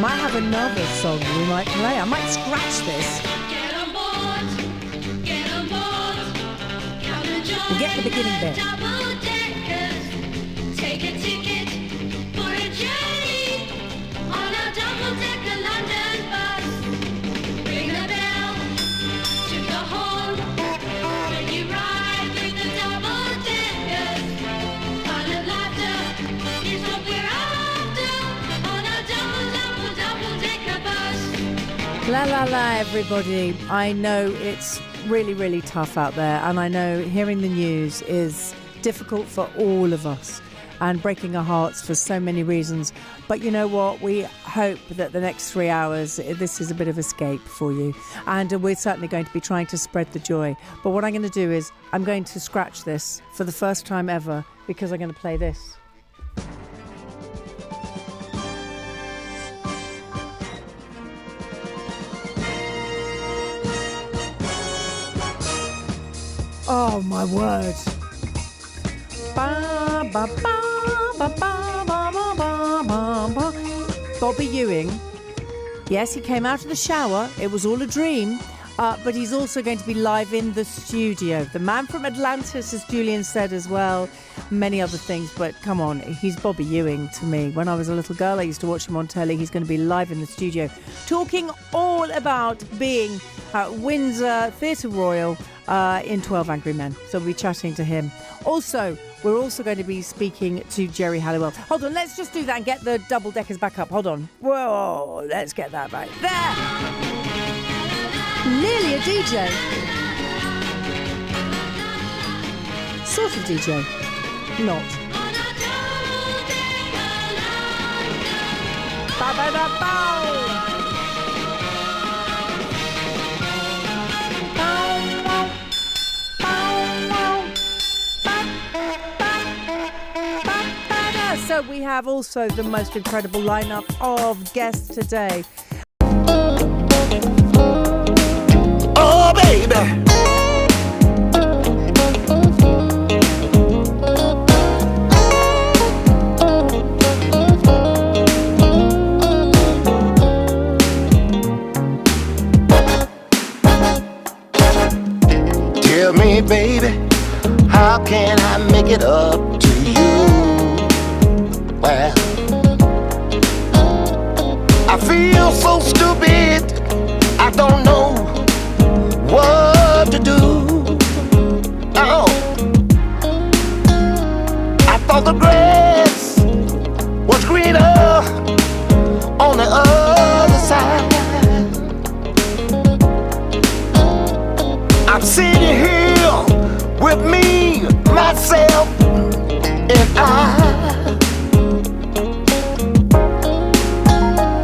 might have another song we might play. I might scratch this. Get on board, get on board. Come and join We'll get the beginning bit. Double deckers. Take a ticket for a journey on a double-decker London bus. Ring the bell to the horn when you ride with the double deckers. Fun and laughter is what we're after on a double-decker bus. La la la, everybody. I know it's really, really tough out there, and I know hearing the news is difficult for all of us and breaking our hearts for so many reasons. But you know what? We hope that the next 3 hours, this is a bit of escape for you. And we're certainly going to be trying to spread the joy. But what I'm going to do is I'm going to scratch this for the first time ever because I'm going to play this. Oh my word. Ba, ba, ba, ba, ba, ba, ba, ba, ba. Bobby Ewing. Yes, he came out of the shower. It was all a dream. But he's also going to be live in the studio. The man from Atlantis, as Julian said as well. Many other things, but come on, he's Bobby Ewing to me. When I was a little girl, I used to watch him on telly. He's going to be live in the studio, talking all about being at Windsor Theatre Royal in 12 Angry Men. So we'll be chatting to him. Also, we're also going to be speaking to Jerry Halliwell. Hold on, let's just do that and get the double deckers back up. Hold on. Whoa, let's get that back. There! Nearly a DJ. Sort of DJ. Not. Ba ba ba bow. So we have also the most incredible lineup of guests today. Oh, baby. Tell me, baby, how can I make it up to you? Well, I feel so stupid, I don't know what to do. Oh, I thought the grass was greener on the other side. I'm sitting here with me, myself, and I.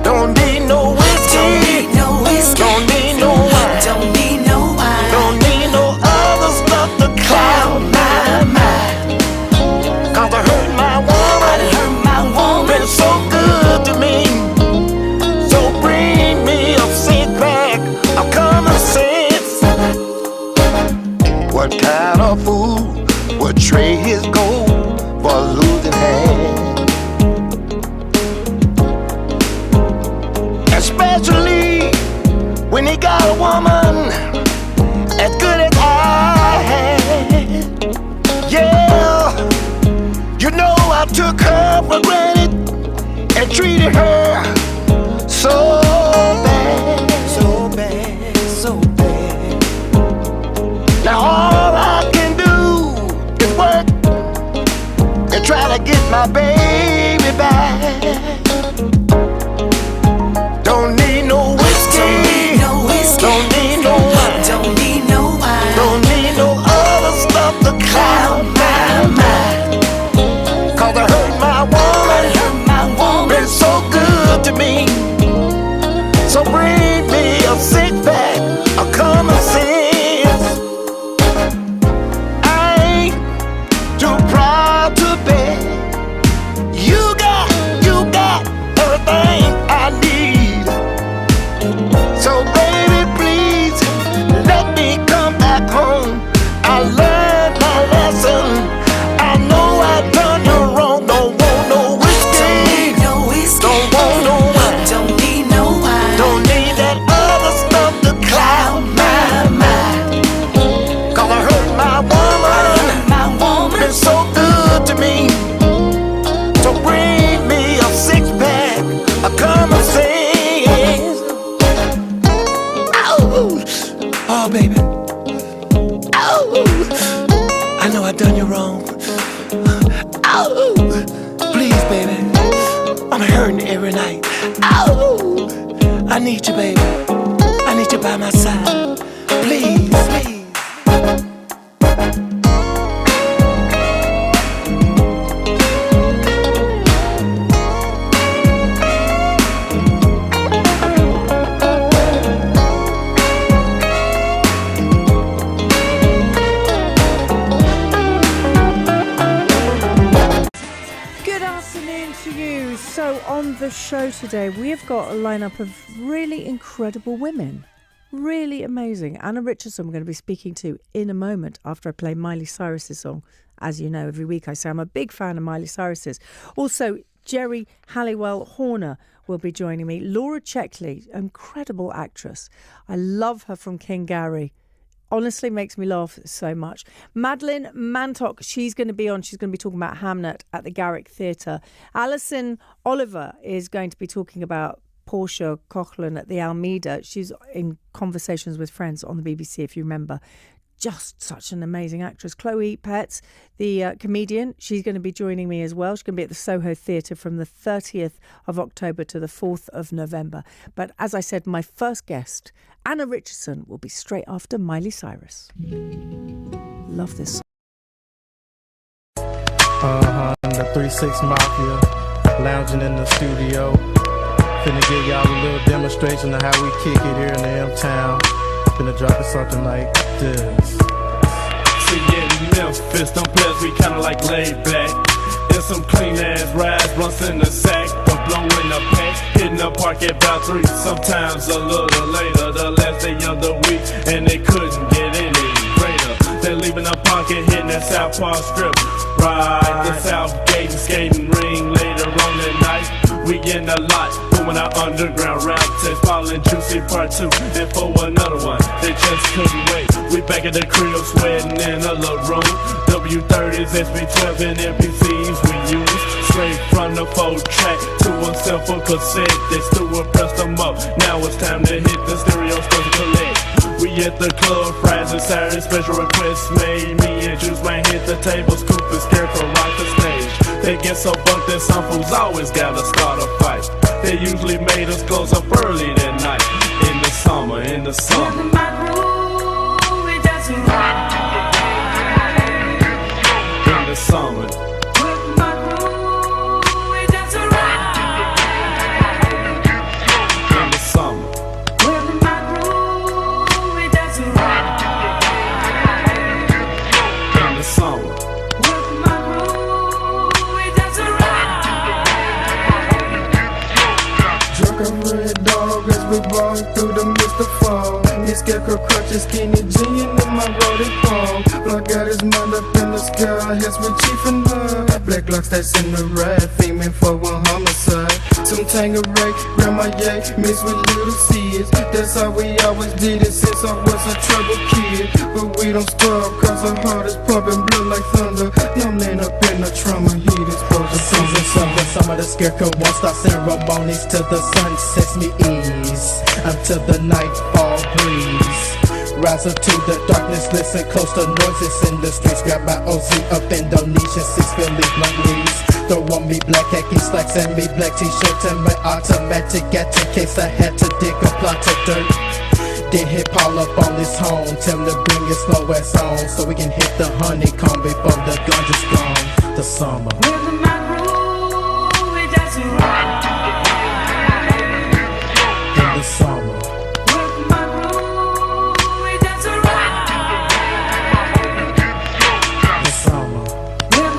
Don't need no whiskey, don't need no wine, don't need no other stuff to cloud my mind. 'Cause I hurt my woman, been so good to me. So bring me a seat back, a common sense. What kind of fool would trade his gold for a losing hand? Especially when he got a woman as good as I had. Yeah, you know I took her for granted and treated her so bad, so bad, so bad. Now all I can do is work and try to get my baby back. Don't need no whiskey, don't need no wine, don't need no other stuff to cloud my mind. 'Cause I hurt my woman, been so good to me. So bring me a six pack, a common sense. I ain't too proud to beg. You got everything I need. So baby, please let me come back home. I learned my lesson. I know I've done you wrong. Don't want no whiskey, don't want no wine, Oh, I know I done you wrong. Oh, please, baby, I'm hurting every night. Oh, I need you, baby. I need you by my side. Please, please. So on the show today, we have got a lineup of really incredible women. Really amazing. Anna Richardson we're going to be speaking to in a moment after I play Miley Cyrus's song. As you know, every week I say I'm a big fan of Miley Cyrus's. Also, Jerry Halliwell Horner will be joining me. Laura Checkley, incredible actress. I love her from King Gary. Honestly makes me laugh so much. Madeline Mantock, she's going to be on. She's going to be talking about Hamnet at the Garrick Theatre. Alison Oliver is going to be talking about Portia Coughlin at the Almeida. She's in Conversations with Friends on the BBC, if you remember. Just such an amazing actress. Chloe Petts, the comedian, she's going to be joining me as well. She's going to be at the Soho Theatre from the 30th of October to the 4th of November. But as I said, my first guest, Anna Richardson, will be straight after Miley Cyrus. Love this song. The 3-6 Mafia, lounging in the studio. Finna give y'all a little demonstration of how we kick it here in the M-Town. Finna drop it something like this. See, in Memphis, them players we kinda like laid back. And some clean ass rides, blunts in the sack, but blowing the pack. Hitting the park at about 3, sometimes a little later. The last day of the week, and they couldn't get any greater. They're leaving the pocket, hitting that South Park strip. Right, the South Gate and skating ring later on the night. We in the lot, doing our underground rap test, falling juicy part 2, and for another one, they just couldn't wait. We back at the crib, sweating in a little room. W30s, SB12, and MPCs we use. Straight from the 4-track to a simple cassette. They still would press them up. Now it's time to hit the stereo stuff to collect. We at the club, fries and Saturday, special requests made. Me and Juice Man hit the table, scoop and scarecrow rock the stage. They get so bumped that some fools always gotta start a fight. They usually made us close up early that night. In the summer, in the summer. In the summer. In the summer. In the summer. Drunk a red dog as we walk through the mist of fog. His scarecrow crutches, skinny jean in my roadie palm. Block got his mind up in the sky, has me chief in love. Black locks that's in the ride, female for one homicide. Some Tangeray, grandma yay, mixed with little seeds. That's how we always did it since I was a troubled kid. But we don't stop, cause our heart is pumping blood like thunder. Numbing up in the trauma, heat exposure. Summer, the scarecrow won't stop ceremonies till the sun sets me ease. Until the nightfall breeze. Rise up to the darkness, listen close to noises in the streets. Grab my OZ up Indonesia, 6 Philly blunt leaves. Throw on me black khaki slacks and me black t-shirt and my automatic at in case I had to dig a plot of dirt. Then hit Paul up on his home, tell him to bring his slow ass on, so we can hit the honeycomb before the gun's gone. The summer. In the summer. The summer. In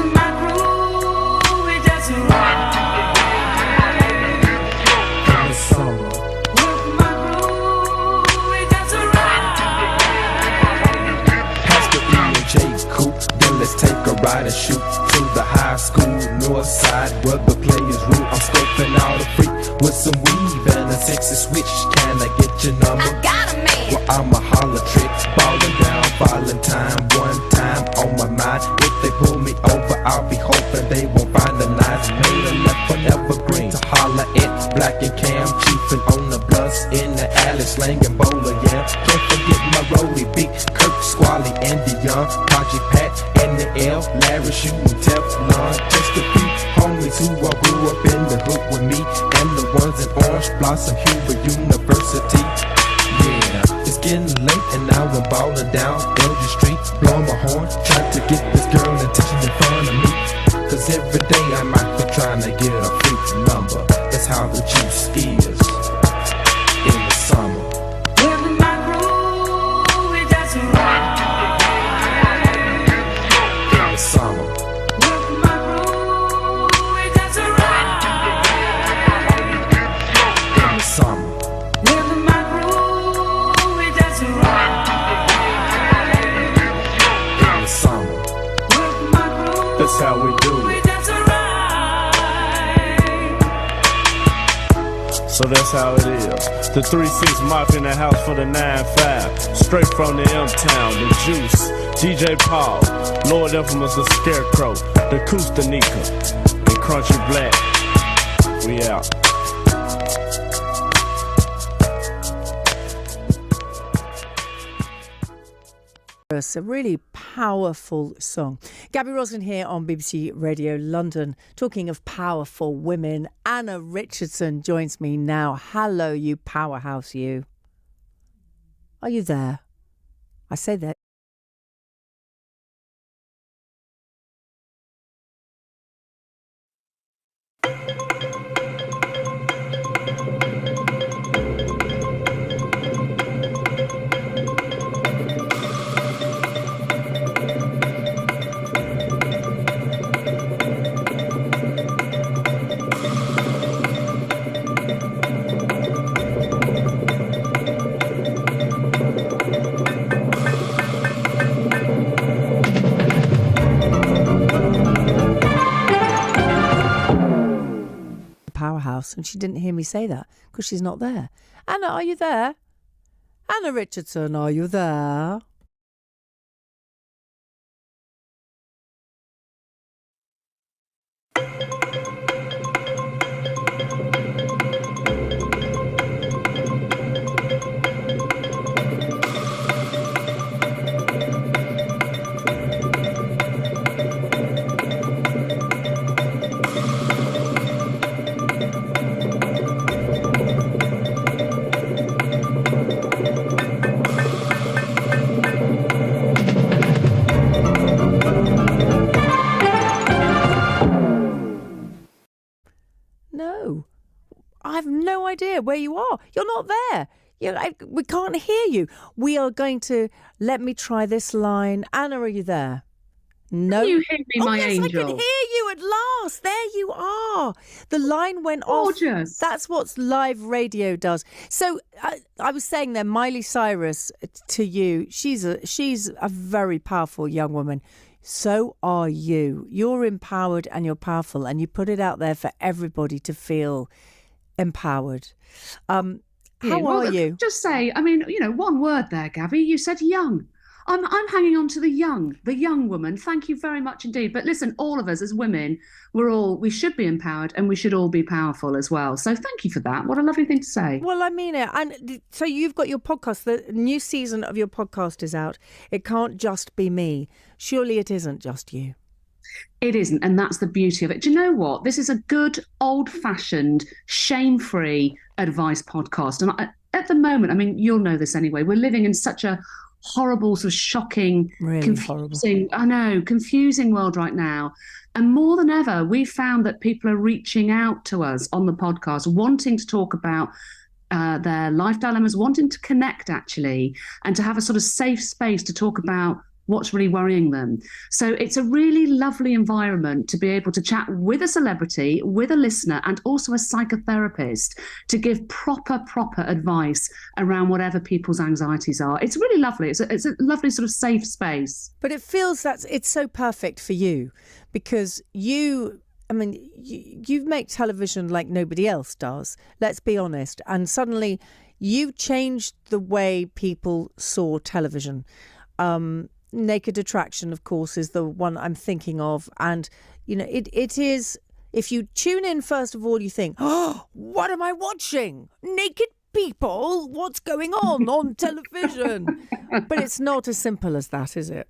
the summer. Pastor E and J's coupe, then let's take a ride and shoot to the high school north side where the players root. I'm scoping out a freak with some weave and a sexy switch. Can I get your number? I got a man. Well, I'm a holler trick, ballin' down, ballin' time, one time on my mind. If they pull me over, I'll be hoping they won't find the knives. Made a left on Evergreen to holler at Black and Cam, chiefin' on the blunts in the alley, slangin' bowler, yeah. Can't forget my roadie, Big Kirk, Squally, Andy Young, Project Pat, and the L, Larry shooting Teflon. Just a few homies who all grew up in the hood with me, and the ones in Orange Blossom Hubert University. Yeah, it's getting late and now I'm ballin' down Elgin Street, blowing my horn, trying to get this girl attention in front of me. Cause every day I might be trying to get a freak number. That's how the juice is in the summer. With my groove, it doesn't rock. In the summer. With my groove, it doesn't rock. In the summer. With my groove, it doesn't rock. In the summer. With my groove, That's how we do it it. doesn't rock. So that's how it is. The 3-6 mop in the house for the 9-5. Straight from the M-Town, the Juice, DJ Paul, Lord Infamous, the Scarecrow, the Kustanika, and Crunchy Black. We out. It's a really powerful song. Gaby Roslin here on BBC Radio London. Talking of powerful women, Anna Richardson joins me now. Hello, you powerhouse, you. Are you there? I say that. Powerhouse, and she didn't hear me say that because she's not there. Anna, are you there? Anna Richardson, are you there? No, I have no idea where you are. You're not there. We can't hear you. We are going to let me try this line. Anna, are you there? No. Can you hear me, my yes, angel? I can hear you at last. There you are. The line went off. Gorgeous. That's what live radio does. So I was saying there, Miley Cyrus to you. She's a very powerful young woman. So are you. You're empowered and you're powerful, and you put it out there for everybody to feel empowered. How are you? Just say, I mean, one word there, Gabby. You said young. I'm hanging on to the young woman. Thank you very much indeed. But listen, all of us as women, we should be empowered and we should all be powerful as well. So thank you for that. What a lovely thing to say. Well, I mean it. And so you've got your podcast. The new season of your podcast is out. It can't just be me. Surely it isn't just you. It isn't. And that's the beauty of it. Do you know what? This is a good, old-fashioned, shame-free advice podcast. And at the moment, I mean, you'll know this anyway, we're living in such a horrible, sort of shocking, Really confusing, confusing world right now. And more than ever, we found that people are reaching out to us on the podcast, wanting to talk about their life dilemmas, wanting to connect actually, and to have a sort of safe space to talk about what's really worrying them. So it's a really lovely environment to be able to chat with a celebrity, with a listener, and also a psychotherapist to give proper advice around whatever people's anxieties are. It's really lovely. It's a lovely sort of safe space. But it feels that it's so perfect for you because you make television like nobody else does. Let's be honest. And suddenly you changed the way people saw television. Naked Attraction, of course, is the one I'm thinking of. And, it is, if you tune in, first of all, you think, oh, what am I watching? Naked people? What's going on television? But it's not as simple as that, is it?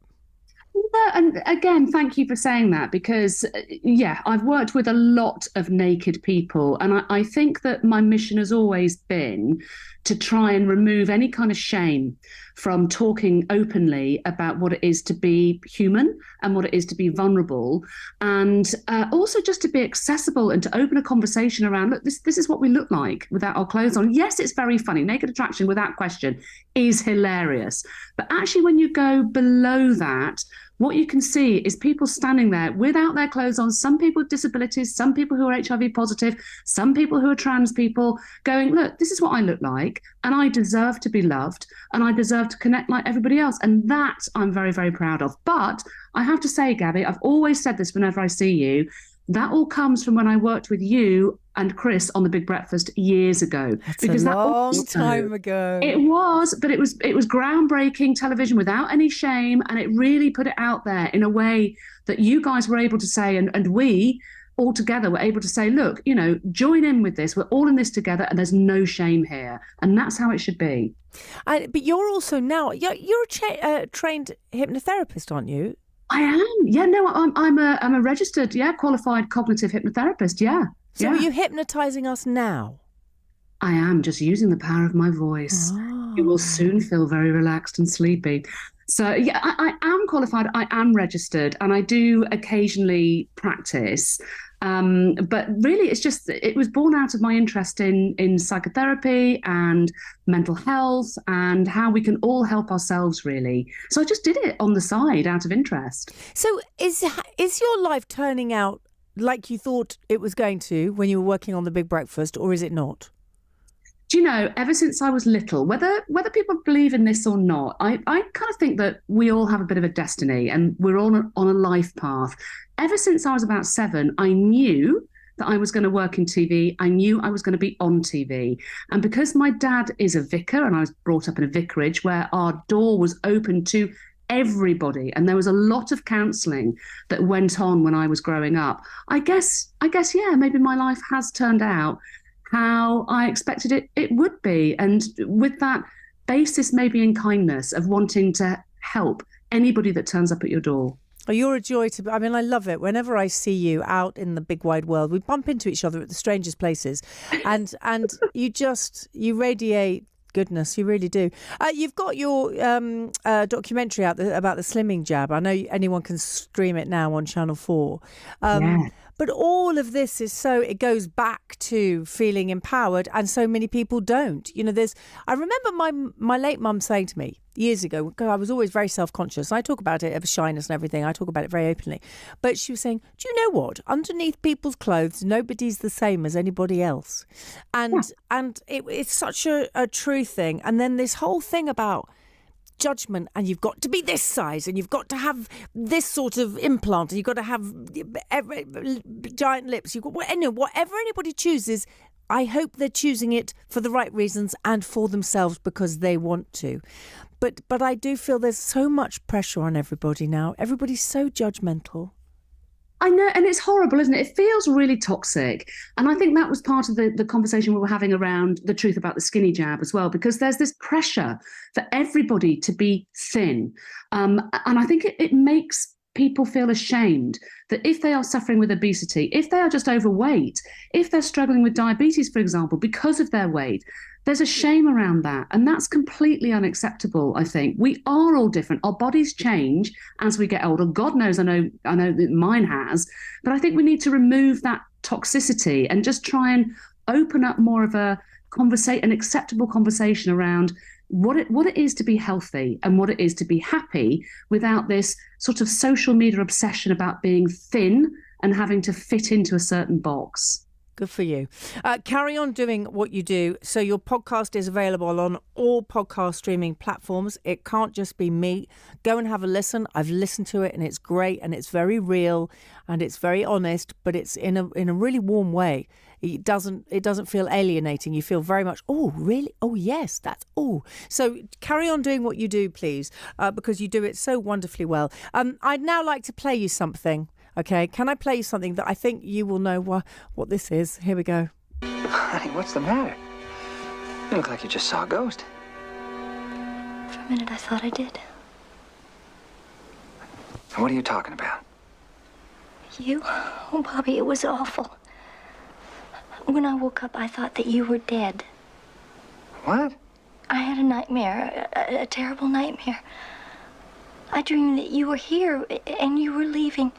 No, and again, thank you for saying that because, yeah, I've worked with a lot of naked people, and I think that my mission has always been to try and remove any kind of shame from talking openly about what it is to be human and what it is to be vulnerable, and also just to be accessible and to open a conversation around, look, this is what we look like without our clothes on. Yes, it's very funny. Naked attraction, without question, is hilarious. But actually, when you go below that, what you can see is people standing there without their clothes on, some people with disabilities, some people who are HIV positive, some people who are trans people, going, look, this is what I look like, and I deserve to be loved, and I deserve to connect like everybody else. And that I'm very, very proud of. But I have to say, Gabby, I've always said this whenever I see you, that all comes from when I worked with you and Chris on The Big Breakfast years ago. That's because a that long time ago. It was, but it was groundbreaking television without any shame, and it really put it out there in a way that you guys were able to say, and we all together were able to say, look, you know, join in with this. We're all in this together, and there's no shame here, and that's how it should be. But you're also now you're a trained hypnotherapist, aren't you? I am. Yeah, no, I'm a registered, qualified cognitive hypnotherapist. Yeah. So are you hypnotising us now? I am, just using the power of my voice. Oh. You will soon feel very relaxed and sleepy. So, yeah, I am qualified. I am registered, and I do occasionally practice. But really, it was born out of my interest in psychotherapy and mental health and how we can all help ourselves, really. So I just did it on the side out of interest. So is your life turning out like you thought it was going to when you were working on The Big Breakfast, or is it not? Do you know, ever since I was little, whether people believe in this or not, I kind of think that we all have a bit of a destiny and we're all on a life path. Ever since I was about 7, I knew that I was going to work in TV. I knew I was going to be on TV. And because my dad is a vicar and I was brought up in a vicarage where our door was open to everybody, and there was a lot of counselling that went on when I was growing up, I guess, yeah, maybe my life has turned out how I expected it would be. And with that basis, maybe in kindness of wanting to help anybody that turns up at your door. Oh, you're a joy to... I mean, I love it. Whenever I see you out in the big wide world, we bump into each other at the strangest places, and you radiate goodness. You really do. You've got your documentary out about the slimming jab. I know anyone can stream it now on Channel 4. Yeah. But all of this it goes back to feeling empowered, and so many people don't. You know, I remember my late mum saying to me years ago, because I was always very self-conscious. I talk about it, of shyness and everything. I talk about it very openly. But she was saying, do you know what? Underneath people's clothes, nobody's the same as anybody else. And it's such a true thing. And then this whole thing about judgment, and you've got to be this size, and you've got to have this sort of implant, and you've got to have giant lips. You've got whatever anybody chooses. I hope they're choosing it for the right reasons and for themselves because they want to. But I do feel there's so much pressure on everybody now. Everybody's so judgmental. I know, and it's horrible, isn't it? It feels really toxic. And I think that was part of the conversation we were having around the truth about the skinny jab as well, because there's this pressure for everybody to be thin. And I think it makes people feel ashamed that if they are suffering with obesity, if they are just overweight, if they're struggling with diabetes, for example, because of their weight, there's a shame around that. And that's completely unacceptable, I think. We are all different. Our bodies change as we get older. God knows, I know that mine has. But I think we need to remove that toxicity and just try and open up more of an acceptable conversation around what it is to be healthy and what it is to be happy without this sort of social media obsession about being thin and having to fit into a certain box. Good for you. Carry on doing what you do. So your podcast is available on all podcast streaming platforms. It can't just be me. Go and have a listen. I've listened to it and it's great and it's very real and it's very honest, but it's in a really warm way. It doesn't feel alienating. You feel very much, oh, really? Oh, yes, that's all. So carry on doing what you do, please, because you do it so wonderfully well. I'd now like to play you something. Okay, can I play you something that I think you will know what this is? Here we go. Honey, what's the matter? You look like you just saw a ghost. For a minute, I thought I did. What are you talking about? You? Oh, Bobby, it was awful. When I woke up, I thought that you were dead. What? I had a nightmare, a terrible nightmare. I dreamed that you were here and you were leaving.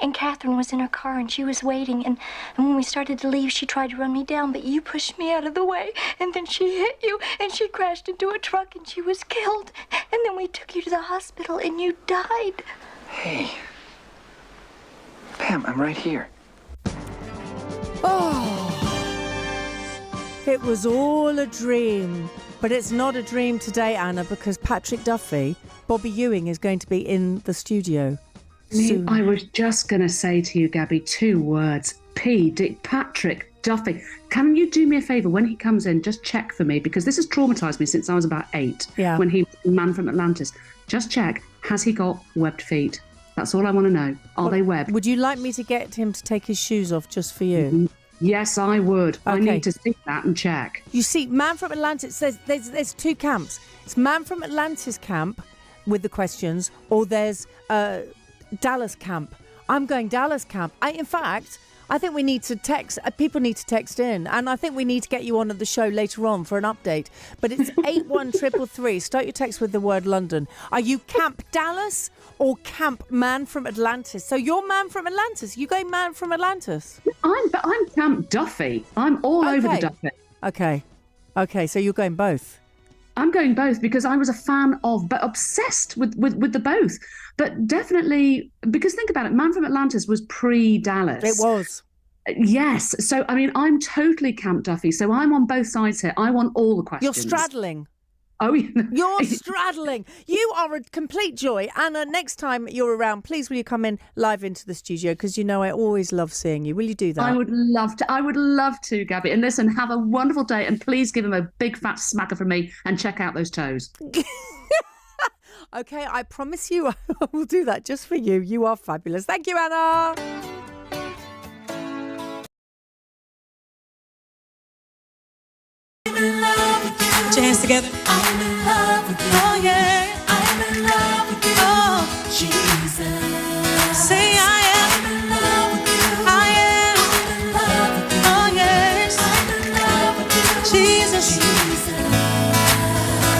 And Catherine was in her car and she was waiting. And when we started to leave, she tried to run me down, but you pushed me out of the way. And then she hit you and she crashed into a truck and she was killed. And then we took you to the hospital and you died. Hey. Pam, I'm right here. Oh, it was all a dream. But it's not a dream today, Anna, because Patrick Duffy, Bobby Ewing, is going to be in the studio soon. I was just going to say to you, Gabby, 2 words. Patrick Duffy. Can you do me a favour? When he comes in, just check for me, because this has traumatised me since I was about 8, when he was the Man from Atlantis. Just check, has he got webbed feet? That's all I want to know. Are they webbed? Would you like me to get him to take his shoes off just for you? Yes, I would. Okay. I need to see that and check. You see, Man from Atlantis says there's 2 camps. It's Man from Atlantis camp with the questions, or there's Dallas camp. I'm going Dallas camp. In fact, I think we need to text. People need to text in, and I think we need to get you on at the show later on for an update. But it's 81333. Start your text with the word London. Are you Camp Dallas or Camp Man from Atlantis? So you're Man from Atlantis. You going Man from Atlantis? I'm Camp Duffy. I'm all over the Duffy. Okay. So you're going both. I'm going both because I was a fan of, but obsessed with the both. But definitely, because think about it, Man from Atlantis was pre-Dallas. It was. Yes. So, I mean, I'm totally Camp Duffy. So I'm on both sides here. I want all the questions. You're straddling. Oh, yeah. You're straddling. You are a complete joy. Anna, next time you're around, please will you come in live into the studio? Because you know I always love seeing you. Will you do that? I would love to, Gabby. And listen, have a wonderful day. And please give him a big fat smacker from me and check out those toes. Okay, I promise you I will do that just for you. You are fabulous. Thank you, Anna. Put your hands together. I'm in love with you. Oh, yeah. I'm in love with you. Oh, Jesus. Say I am. I'm in love with you. I am. I'm in love with you. Oh, yes. I'm in love with you. Jesus.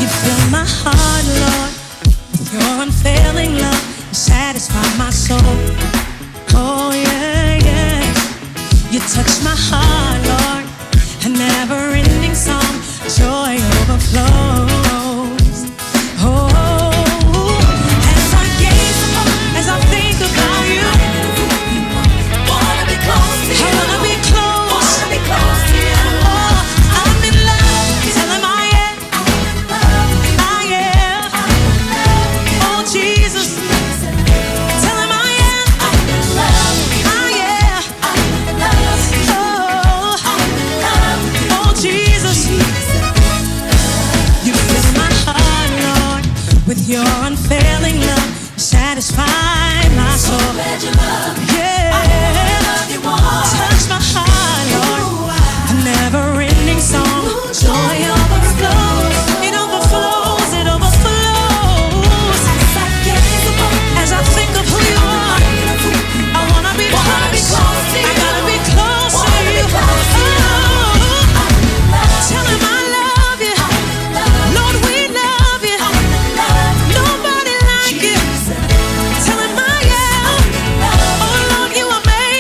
You fill my heart, Lord, with your unfailing love. You satisfy my soul. Oh, yeah, yeah. You touch my heart, Lord. A never-ending song. Joy overflows. Oh, as I gaze upon, as I think about you, wanna be close to you. I wanna be close to you. Oh, I'm in love. Tell him I am. I am. Oh, Jesus. Tell him I am. I am. Oh, Jesus. You fill my heart, Lord, with your unfailing love. You satisfy my soul. Yeah. Touch my heart, Lord. A never-ending song. Joy overflows. It overflows. It overflows. As I think of who you are, I wanna be close to you. I gotta be close to you. Tell him I love you. Lord, we love you. Nobody like you. Tell him I am. Oh, Lord, you are amazing.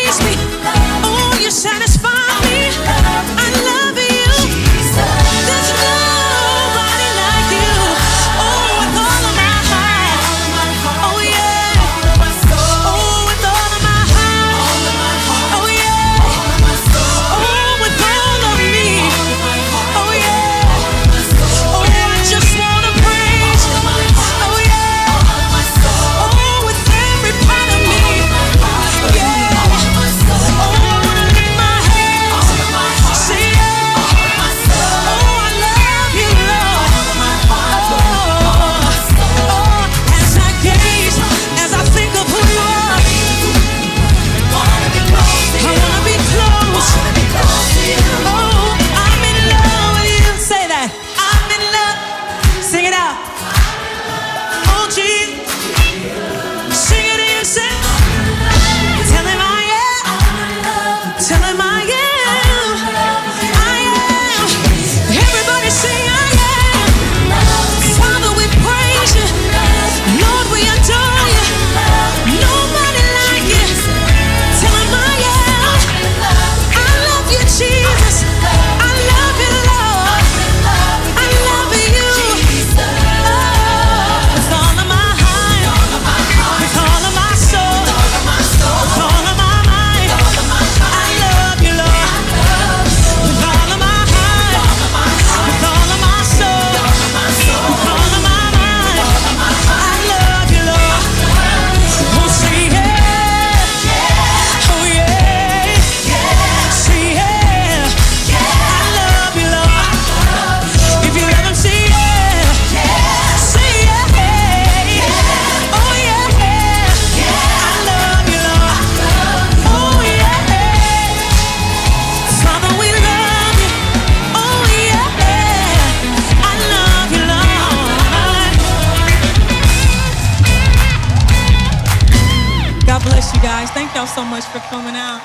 guys. Thank y'all so much for coming out.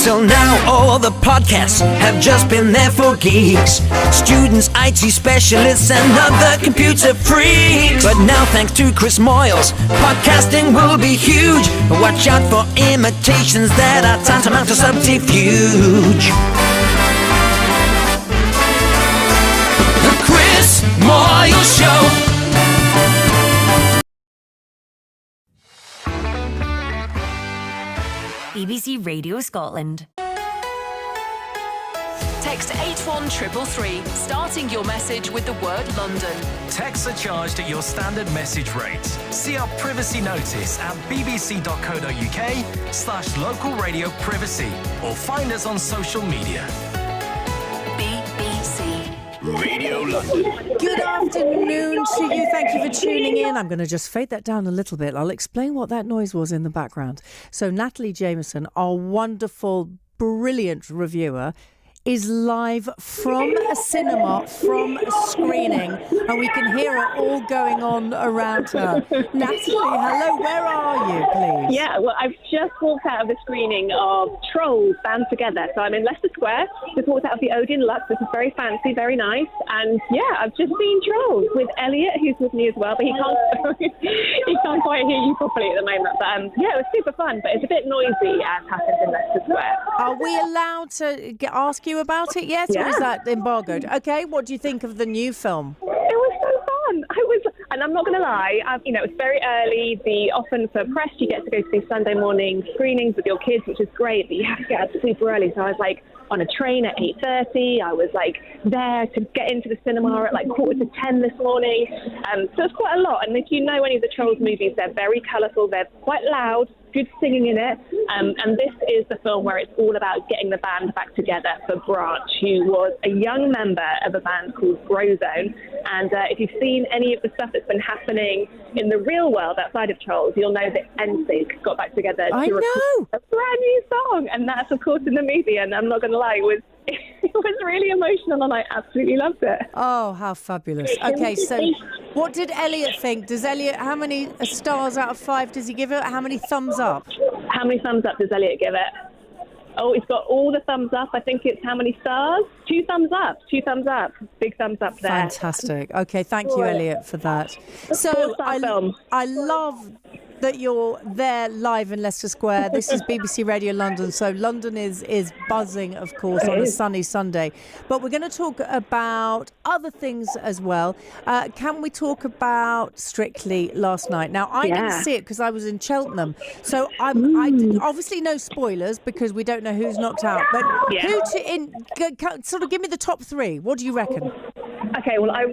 Till now, all the podcasts have just been there for geeks, students, IT specialists, and other computer freaks. But now, thanks to Chris Moyles, podcasting will be huge. But watch out for imitations that are tantamount to subterfuge. The Chris Moyles Show. BBC Radio Scotland. Text 81333, starting your message with the word London. Texts are charged at your standard message rate. See our privacy notice at bbc.co.uk/local radio privacy or find us on social media. BBC Radio London. Good afternoon to you. Thank you for tuning in. I'm going to just fade that down a little bit. I'll explain what that noise was in the background. So Natalie Jameson, our wonderful, brilliant reviewer, is live from a cinema, from a screening, and we can hear it all going on around her. Natalie, hello, where are you, please? Yeah, well, I've just walked out of the screening of Trolls Band Together. So I'm in Leicester Square, just walked out of the Odeon Lux, which is very fancy, very nice. And yeah, I've just seen Trolls with Elliot, who's with me as well, but he can't he can't quite hear you properly at the moment. But yeah, it was super fun, but it's a bit noisy as happens in Leicester Square. Are we allowed to ask you about it yet, or is that embargoed? Okay, what do you think of the new film? It was so fun. And I'm not going to lie, it's very early. Often for press, you get to go to these Sunday morning screenings with your kids, which is great, but you have to get up super early. So I was like on a train at 8:30. I was like there to get into the cinema at like 9:45 this morning. So it's quite a lot. And if you know any of the Trolls movies, they're very colourful. They're quite loud. Good singing in it, and this is the film where it's all about getting the band back together for Branch, who was a young member of a band called Brozone. And if you've seen any of the stuff that's been happening in the real world outside of Trolls, you'll know that NSYNC got back together to record a brand new song, and that's of course in the movie. And I'm not going to lie, it was really emotional, and I absolutely loved it. Oh, how fabulous. Okay, so what did Elliot think? How many stars out of 5 does he give it? How many thumbs up? How many thumbs up does Elliot give it? Oh, he's got all the thumbs up. I think it's how many stars? 2 thumbs up. 2 thumbs up. Big thumbs up there. Fantastic. Okay, thank you, Elliot, for that. So I love that you're there live in Leicester Square. This is BBC Radio London, so London is buzzing, of course, on a sunny Sunday. But we're going to talk about other things as well. Can we talk about Strictly last night? Now, I didn't see it because I was in Cheltenham, so I obviously no spoilers because we don't know who's knocked out. But sort of give me the top 3. What do you reckon? Okay, well, I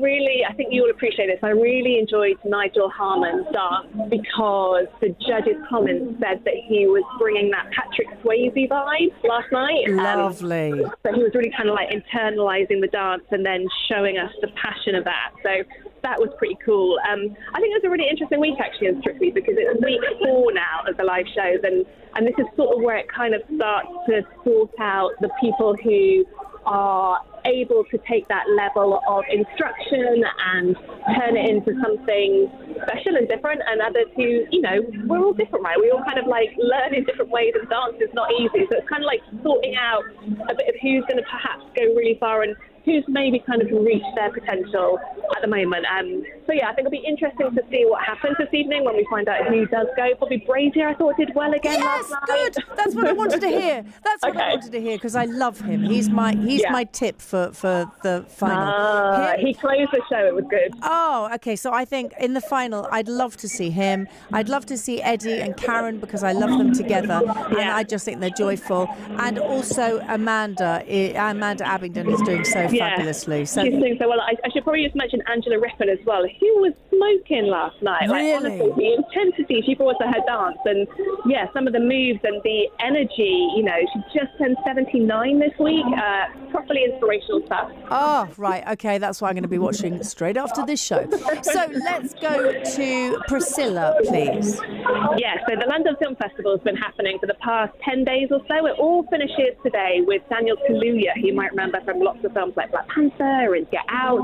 think you'll appreciate this. I really enjoyed Nigel Harman's dance because the judge's comments said that he was bringing that Patrick Swayze vibe last night. Lovely. So he was really kind of like internalising the dance and then showing us the passion of that. So that was pretty cool. I think it was a really interesting week actually in Strictly because it's week 4 now of the live shows, and this is sort of where it kind of starts to sort out the people who are able to take that level of instruction and turn it into something special and different, and others who, we're all different, right? We all kind of like learn in different ways, and dance is not easy. So it's kind of like sorting out a bit of who's going to perhaps go really far and who's maybe kind of reached their potential at the moment. So yeah, I think it'll be interesting to see what happens this evening when we find out who does go. Probably Brazier, I thought, did well again last night. Good. That's what I wanted to hear. That's what I wanted to hear because I love him. He's my tip for the final. He closed the show. It was good. Oh, okay. So I think in the final, I'd love to see him. I'd love to see Eddie and Karen because I love them together, and I just think they're joyful. And also Amanda Abingdon is doing so fabulously. So, she's doing so well. I should probably just mention Angela Rippon as well, who was smoking last night. Really? Like, honestly, the intensity she brought to her dance, and some of the moves and the energy. You know, she just turned 79 this week. Properly inspirational stuff. oh, right, okay, that's what I'm going to be watching straight after this show. So let's go to Priscilla, please. Yeah, so the London Film Festival has been happening for the past 10 days or so. It all finishes today with Daniel Kaluuya, who you might remember from lots of films like Black Panther and Get Out.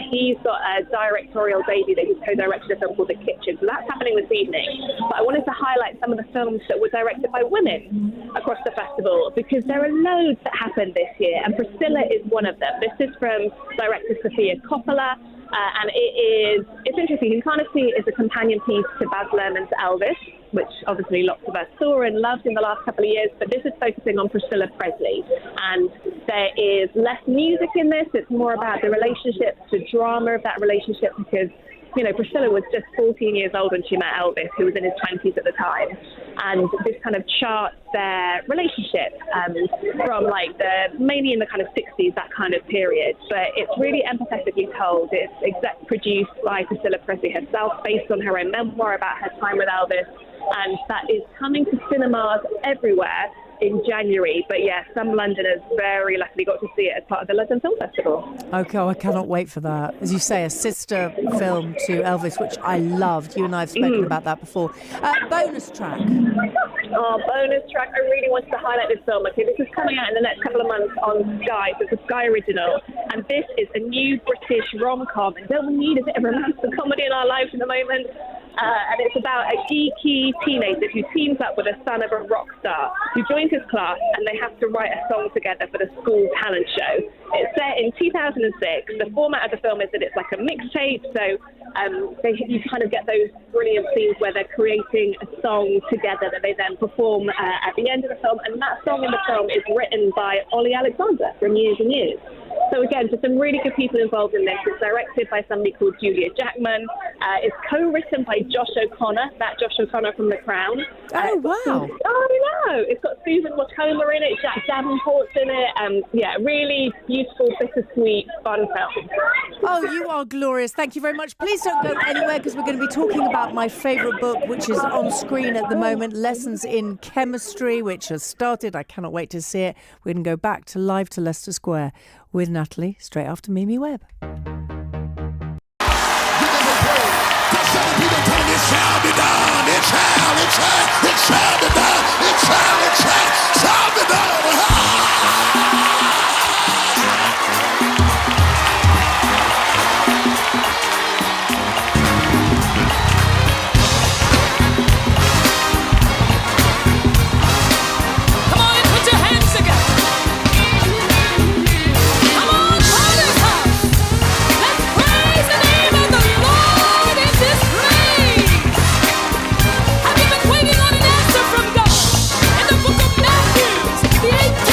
He's got a directorial debut that he's co-directed a film called The Kitchen. So that's happening this evening. But I wanted to highlight some of the films that were directed by women across the festival, because there are loads that happened this year, and Priscilla is one of them. This is from director Sofia Coppola. And it's interesting. You kind of see it as a companion piece to Baz Luhrmann's Elvis, which obviously lots of us saw and loved in the last couple of years. But this is focusing on Priscilla Presley. And there is less music in this. It's more about the relationship, the drama of that relationship, because Priscilla was just 14 years old when she met Elvis, who was in his 20s at the time. And this kind of charts their relationship from mainly in the kind of 60s, that kind of period. But it's really empathetically told. It's exec produced by Priscilla Presley herself, based on her own memoir about her time with Elvis. And that is coming to cinemas everywhere in January. But some Londoners very luckily got to see it as part of the London Film Festival. Okay, I cannot wait for that. As you say, a sister film to Elvis, which I loved. You and I have spoken about that before. Bonus track. Bonus track. I really wanted to highlight this film. Okay, this is coming out in the next couple of months on Sky. So it's a Sky original. And this is a new British rom-com. And don't we need a bit of romantic comedy in our lives at the moment? And it's about a geeky teenager who teams up with the son of a rock star who joins his class, and they have to write a song together for the school talent show. It's set in 2006. The format of the film is that it's like a mixtape, so you kind of get those brilliant scenes where they're creating a song together that they then perform at the end of the film, and that song in the film is written by Ollie Alexander from Years and Years. So again, just some really good people involved in this. It's directed by somebody called Julia Jackman. It's co-written by Josh O'Connor, that Josh O'Connor from The Crown. Oh, wow. I know. It's got Susan Wokoma in it, Jack Davenport's in it. Really beautiful, bittersweet, fun film. Oh, you are glorious. Thank you very much. Please don't go anywhere, because we're going to be talking about my favourite book, which is on screen at the moment, Lessons in Chemistry, which has started. I cannot wait to see it. We're going to go back to live to Leicester Square with Natalie straight after Mimi Webb. Waiting on an answer from God in the book of Matthew, the 18th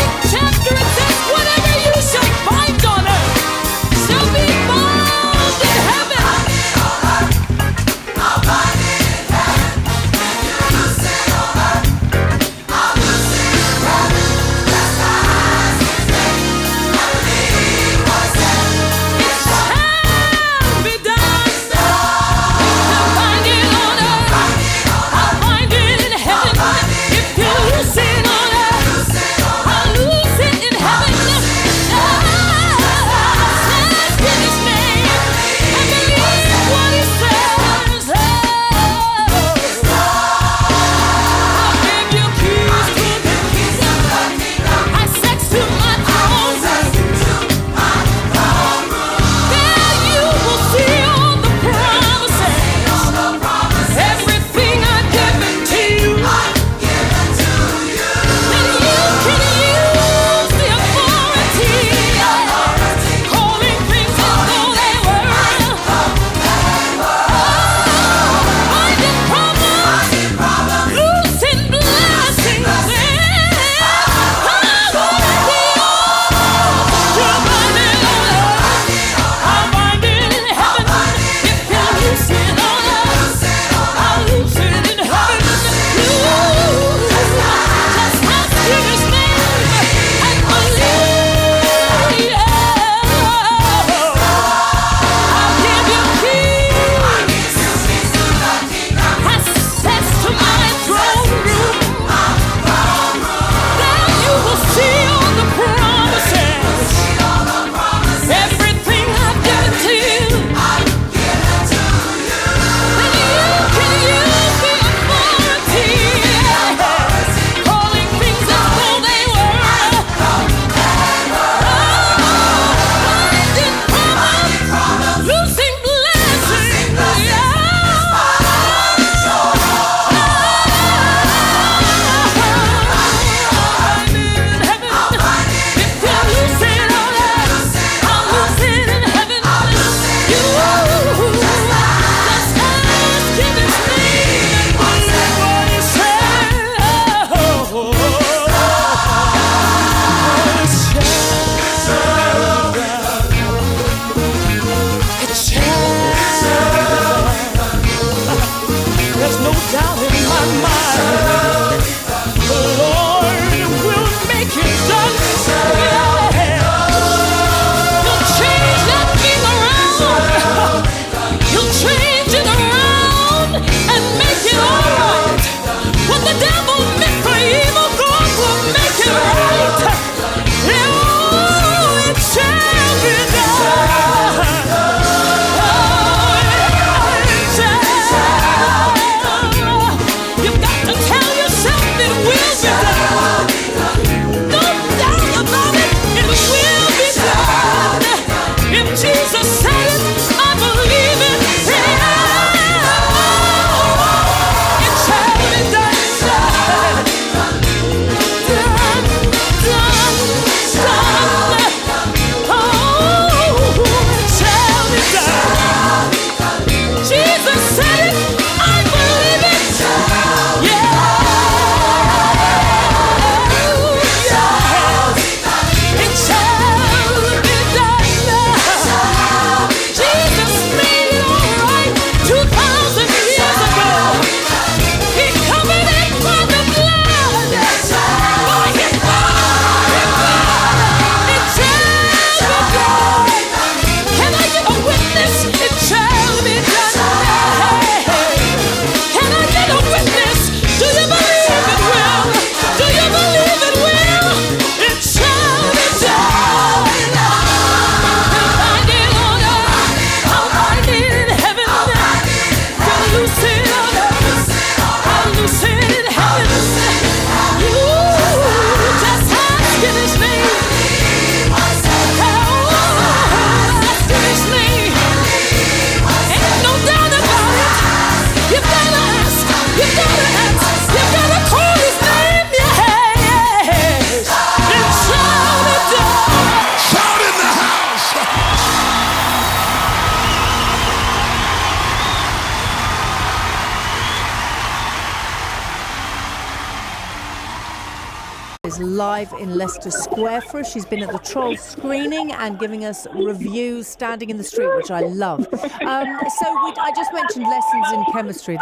is live in Leicester Square for us. She's been at the Troll screening and giving us reviews standing in the street, which I love. I just mentioned Lessons in Chemistry.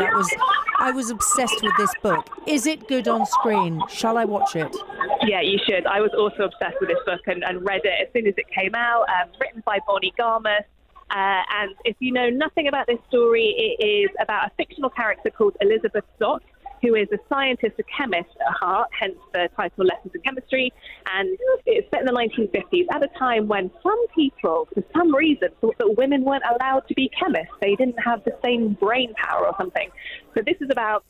I was obsessed with this book. Is it good on screen? Shall I watch it? Yeah, you should. I was also obsessed with this book and read it as soon as it came out. Written by Bonnie Garmus. And if you know nothing about this story, it is about a fictional character called Elizabeth Zott, who is a scientist, a chemist at heart, hence the title Lessons in Chemistry. And it's set in the 1950s, at a time when some people, for some reason, thought that women weren't allowed to be chemists. They didn't have the same brain power or something. So this is about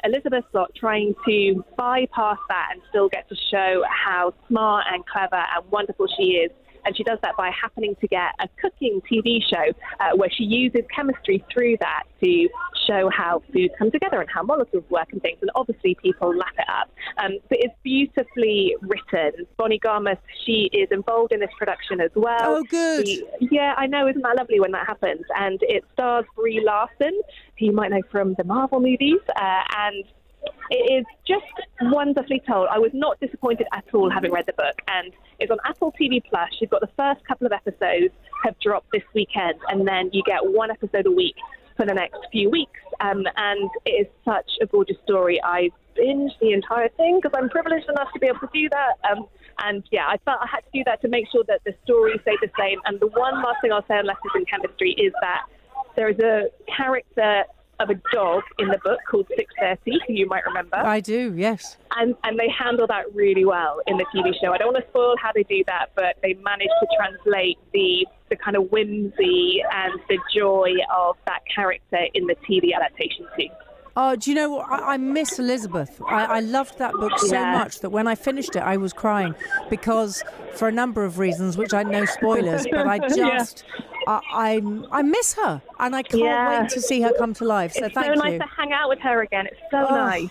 Elizabeth Zott trying to bypass that and still get to show how smart and clever and wonderful she is. And she does that by happening to get a cooking TV show where she uses chemistry through that to show how foods come together and how molecules work and things. And obviously people lap it up. But it's beautifully written. Bonnie Garmus, she is involved in this production as well. Oh, good. Yeah, I know. Isn't that lovely when that happens? And it stars Brie Larson, who you might know from the Marvel movies. And it is just wonderfully told. I was not disappointed at all having read the book, and it's on Apple TV Plus. You've got the first couple of episodes have dropped this weekend, and then you get one episode a week for the next few weeks. And it is such a gorgeous story. I binged the entire thing because I'm privileged enough to be able to do that. And yeah, I felt I had to do that to make sure that the story stayed the same. And the one last thing I'll say on Lessons in Chemistry is that there is a character of a dog in the book called 630, who you might remember. I do, yes. And they handle that really well in the TV show. I don't want to spoil how they do that, but they manage to translate the kind of whimsy and the joy of that character in the TV adaptation too. Oh, do you know what? I miss Elizabeth. I loved that book so much that when I finished it, I was crying because for a number of reasons, which I know spoilers, but I just... I miss her, and I can't wait to see her come to life. So thank you. It's so nice to hang out with her again. It's so nice.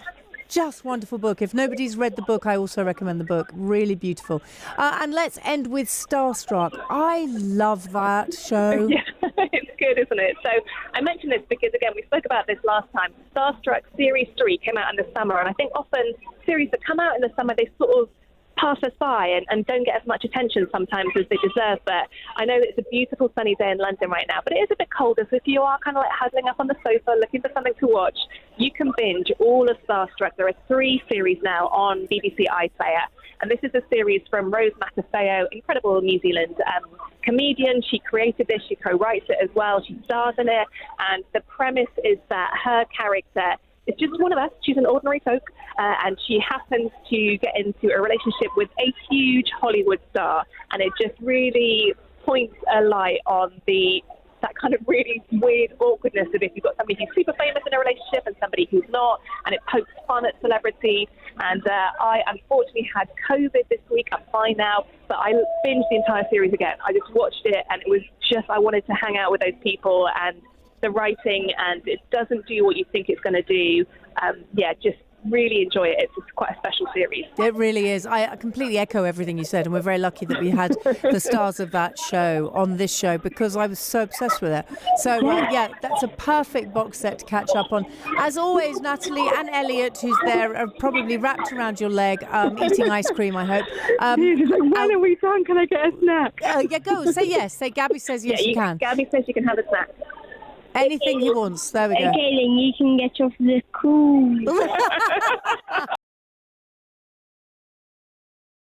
Just wonderful book. If nobody's read the book, I also recommend the book. Really beautiful. And let's end with Starstruck. I love that show. Yeah, it's good, isn't it? So I mentioned this because, again, we spoke about this last time. Starstruck Series 3 came out in the summer, and I think often series that come out in the summer, they sort of pass us by and don't get as much attention sometimes as they deserve. But I know that it's a beautiful sunny day in London right now, but it is a bit colder. So if you are kind of like huddling up on the sofa looking for something to watch, you can binge all of Starstruck. There are 3 series now on BBC iPlayer. And this is a series from Rose Matafeo, incredible New Zealand comedian. She created this, she co-writes it as well, she stars in it. And the premise is that her character is just one of us. She's an ordinary folk, and she happens to get into a relationship with a huge Hollywood star, and it just really points a light on that kind of really weird awkwardness of if you've got somebody who's super famous in a relationship and somebody who's not, and it pokes fun at celebrity. And I unfortunately had COVID this week. I'm fine now, but I binged the entire series again. I just watched it, and it was just, I wanted to hang out with those people, and the writing, and it doesn't do what you think it's going to do. Just really enjoy it. It's quite a special series. It really is. I completely echo everything you said, and we're very lucky that we had the stars of that show on this show because I was so obsessed with it. So that's a perfect box set to catch up on. As always, Natalie and Elliot, who's there, are probably wrapped around your leg, eating ice cream, I hope. When are we done? Can I get a snack? Yeah, go. Say yes. Say Gabby says yes, you can. Gabby says you can have a snack. Anything he wants. There we go. Okay, then you can get off the call.